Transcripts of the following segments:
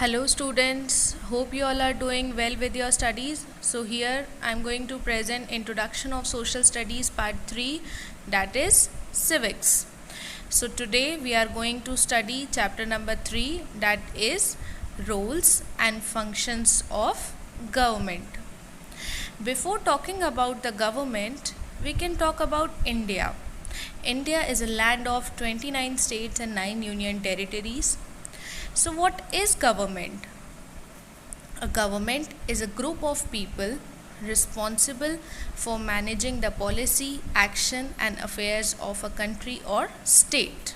Hello students, hope you all are doing well with your studies. So here I am going to present Introduction of Social Studies Part 3, that is Civics. So today we are going to study chapter number 3, that is Roles and Functions of Government. Before talking about the government, we can talk about India. India is a land of 29 states and 9 union territories. So, what is government? A government is a group of people responsible for managing the policy, action, and affairs of a country or state.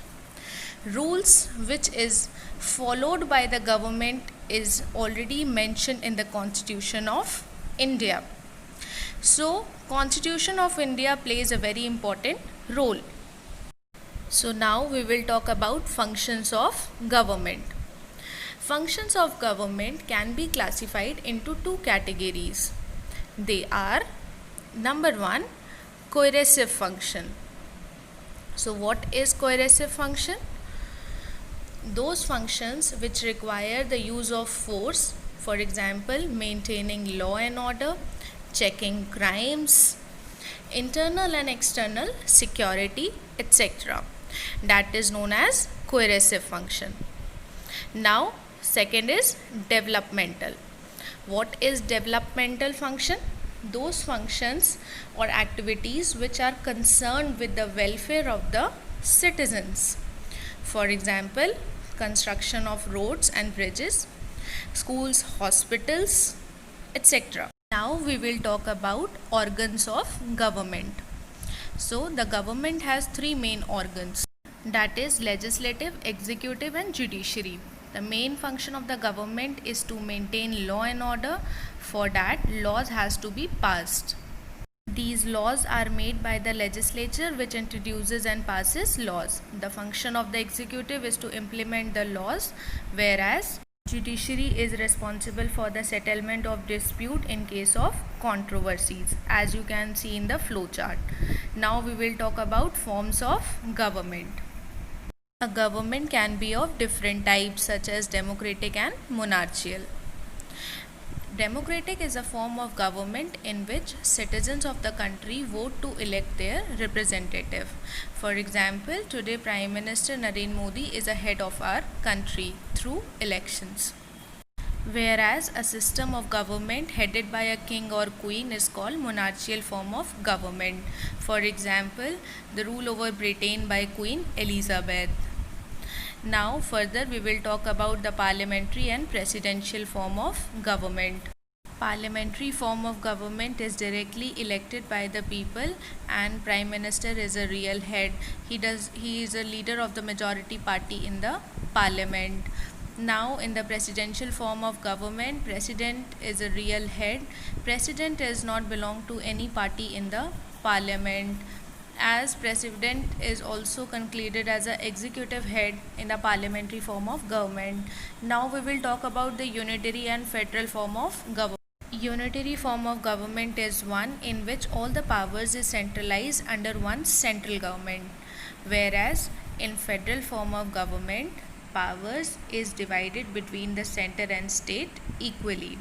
Rules which is followed by the government is already mentioned in the Constitution of India. So, Constitution of India plays a very important role. So, now we will talk about functions of government. Functions of government can be classified into two categories. They are number 1, coercive function. So what is coercive function? Those functions which require the use of force, for example, maintaining law and order, checking crimes, internal and external security, etc. That is known as coercive function. Now, second is developmental. What is developmental function? Those functions or activities which are concerned with the welfare of the citizens. For example, construction of roads and bridges, schools, hospitals, etc. Now we will talk about organs of government. So the government has three main organs, that is legislative, executive and judiciary. The main function of the government is to maintain law and order. For that, laws has to be passed. These laws are made by the legislature, which introduces and passes laws. The function of the executive is to implement the laws, whereas judiciary is responsible for the settlement of dispute in case of controversies, as you can see in the flow chart. Now we will talk about forms of government. A government can be of different types such as democratic and monarchical. Democratic is a form of government in which citizens of the country vote to elect their representative. For example, today Prime Minister Narendra Modi is a head of our country through elections. Whereas a system of government headed by a king or queen is called monarchical form of government. For example, the rule over Britain by Queen Elizabeth. Now further we will talk about the parliamentary and presidential form of government. Parliamentary form of government is directly elected by the people and Prime Minister is a real head. He is a leader of the majority party in the parliament. Now in the presidential form of government, president is a real head. President does not belong to any party in the parliament, as president is also concluded as an executive head in the parliamentary form of government. Now we will talk about the unitary and federal form of government. Unitary form of government is one in which all the powers is centralized under one central government, whereas in federal form of government, powers is divided between the center and state equally.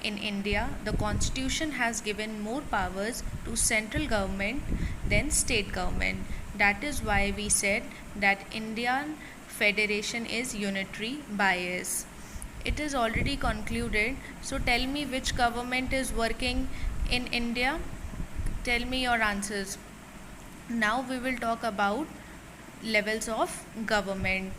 In India, the constitution has given more powers to central government than state government. That is why we said that Indian federation is unitary bias. It is already concluded. So tell me which government is working in India. Tell me your answers. Now we will talk about levels of government.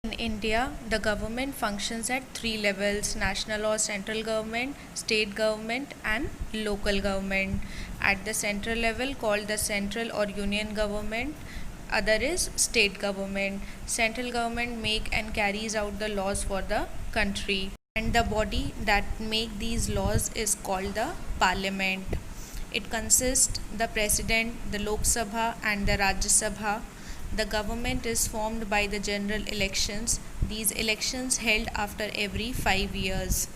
In India, the government functions at three levels: national or central government, state government and local government. At the central level, called the central or union government, other is state government. Central government make and carries out the laws for the country, and the body that make these laws is called the parliament. It consists the president, the Lok Sabha and the Rajya Sabha. The government is formed by the general elections. These elections held after every 5 years.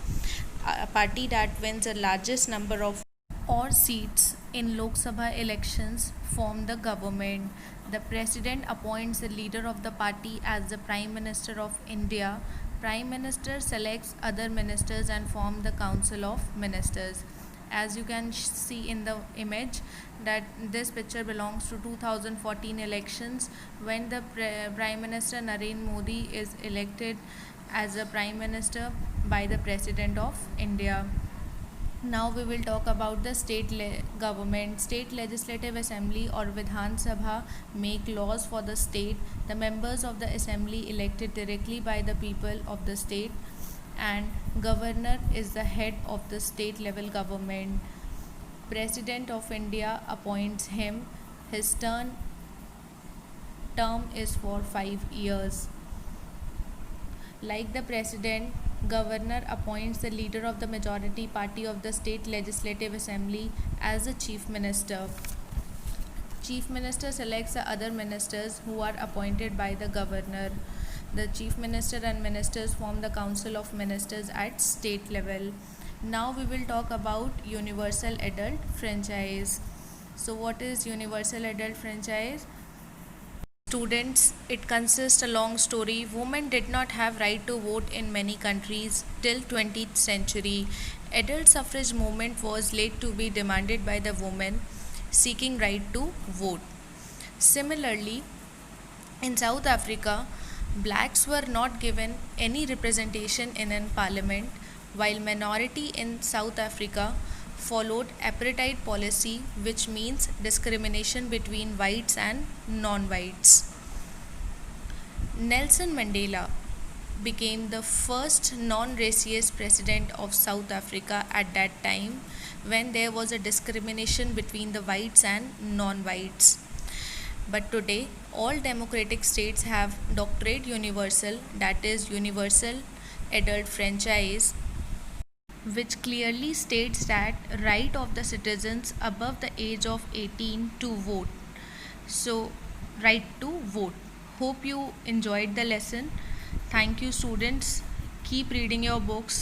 A party that wins the largest number of or seats in Lok Sabha elections form the government. The president appoints the leader of the party as the Prime Minister of India. Prime Minister selects other ministers and form the Council of Ministers. As you can see in the image, that this picture belongs to 2014 elections, when the Prime Minister Narendra Modi is elected as a Prime Minister by the President of India. Now we will talk about the state government. State legislative assembly or Vidhan Sabha make laws for the state. The members of the assembly elected directly by the people of the state, and governor is the head of the state level government. President of India appoints him. His term is for 5 years. Like the president, governor appoints the leader of the majority party of the state legislative assembly as the chief minister. Chief minister selects the other ministers who are appointed by the governor. The chief minister and ministers form the council of ministers at state level. Now we will talk about universal adult franchise. So what is universal adult franchise? Students, it consists a long story. Women did not have right to vote in many countries till 20th century. Adult suffrage movement was late to be demanded by the women seeking right to vote. Similarly, in South Africa, blacks were not given any representation in a parliament, while minority in South Africa followed apartheid policy, which means discrimination between whites and non-whites. Nelson Mandela became the first non-racist president of South Africa at that time, when there was a discrimination between the whites and non-whites. But today, all democratic states have doctrine universal, that is universal adult franchise, which clearly states that right of the citizens above the age of 18 to vote. So, right to vote. Hope you enjoyed the lesson. Thank you, students. Keep reading your books.